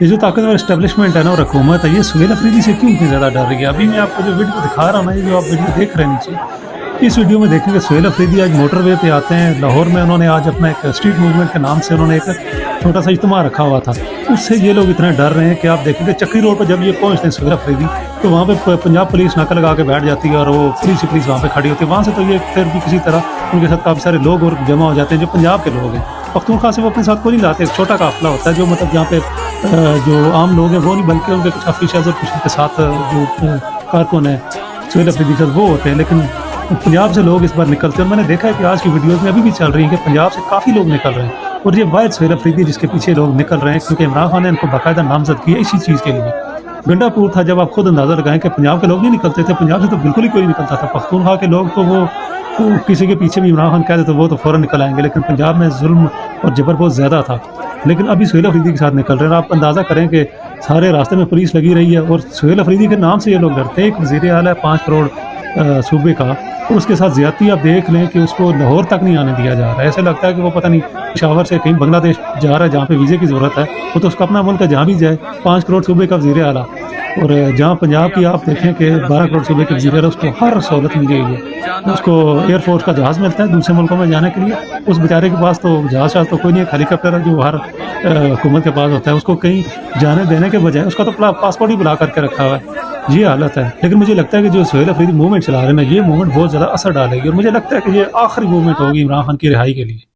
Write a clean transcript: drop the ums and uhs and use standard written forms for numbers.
یہ جو طاقتور اسٹیبلشمنٹ ہے نا اور حکومت ہے، یہ سہیل افریدی سے کیوں اتنی زیادہ ڈر رہی ہے؟ ابھی میں آپ کو جو ویڈیو دکھا رہا ہوں نا، یہ جو آپ ویڈیو دیکھ رہے ہیں نیچے، اس ویڈیو میں دیکھیں کہ سہیل افریدی آج موٹر وے پہ آتے ہیں لاہور میں. انہوں نے آج اپنا ایک اسٹریٹ موومنٹ کے نام سے انہوں نے ایک چھوٹا سا اجتماع رکھا ہوا تھا. اس سے یہ لوگ اتنے ڈر رہے ہیں کہ آپ دیکھیں کہ چکری روڈ پہ جب یہ پہنچتے ہیں سہیل افریدی، تو وہاں پہ پنجاب پولیس ناکہ لگا کے بیٹھ جاتی ہے اور وہ پولیس وہاں پہ کھڑی ہوتی ہے. وہاں سے تو یہ پھر بھی کسی طرح ان کے ساتھ کافی سارے لوگ اور جمع ہو جاتے ہیں جو پنجاب کے لوگ ہیں. پختونخوا سے وہ اپنے ساتھ کوئی نہیں لاتے، ایک چھوٹا قافلہ ہوتا ہے جو مطلب جہاں پہ جو عام لوگ ہیں وہ نہیں، بلکہ ان کے کچھ آفیشلز اور کچھ ان کے ساتھ جو کارکن ہیں سہیل افریدی کے ساتھ وہ ہوتے ہیں. لیکن پنجاب سے لوگ اس بار نکلتے ہیں، اور میں نے دیکھا ہے کہ آج کی ویڈیوز میں ابھی بھی چل رہی ہیں کہ پنجاب سے کافی لوگ نکل رہے ہیں، اور یہ واحد سہیل افریدی جس کے پیچھے لوگ نکل رہے ہیں، کیونکہ عمران خان نے ان کو باقاعدہ نامزد کیا اسی چیز کے لیے. گنڈا پور تھا، جب آپ خود اندازہ لگائیں کہ پنجاب کے لوگ نہیں نکلتے تھے، پنجاب سے تو بالکل ہی کوئی نہیں نکلتا تھا. پختونخوا کے لوگ تو وہ کسی کے پیچھے بھی عمران خان کہہ دے تو وہ تو فوراً نکل آئیں گے، لیکن پنجاب میں ظلم اور جبر بہت زیادہ تھا. لیکن ابھی سہیل افریدی کے ساتھ نکل رہے ہیں، اور آپ اندازہ کریں کہ سارے راستے میں پولیس لگی رہی ہے، اور سہیل افریدی کے نام سے یہ لوگ ڈرتے ہیں. ایک وزیر اعلیٰ ہے 5 کروڑ صوبے کا، اور اس کے ساتھ زیادتی آپ دیکھ لیں کہ اس کو لاہور تک نہیں آنے دیا جا رہا ہے. ایسے لگتا ہے کہ وہ پتہ نہیں پشاور سے کہیں بنگلہ دیش جا رہا ہے جہاں پہ ویزے کی ضرورت ہے. وہ تو اس کا اپنا ملک ہے، جہاں بھی جائے 5 کروڑ صوبے کا وزیر اعلیٰ، اور جہاں پنجاب کی آپ دیکھیں کہ 12 کروڑ صوبے کے وزیر اعلیٰ، اس کو ہر سہولت ملی ہوئی ہے. اس کو ایئر فورس کا جہاز ملتا ہے دوسرے ملکوں میں جانے کے لیے. اس بیچارے کے پاس تو جہاز تو کوئی نہیں ہے، ہیلی کاپٹر ہے جو ہر حکومت کے پاس ہوتا ہے. اس کو کہیں جانے دینے کے بجائے اس کا تو پاسپورٹ ہی بلا کر کے رکھا ہوا ہے. یہ حالت ہے. لیکن مجھے لگتا ہے کہ جو سہیل افریدی موومنٹ چلا رہے ہیں نا، یہ موومنٹ بہت زیادہ اثر ڈالے گی، اور مجھے لگتا ہے کہ یہ آخری موومنٹ ہوگی عمران خان کی رہائی کے لیے.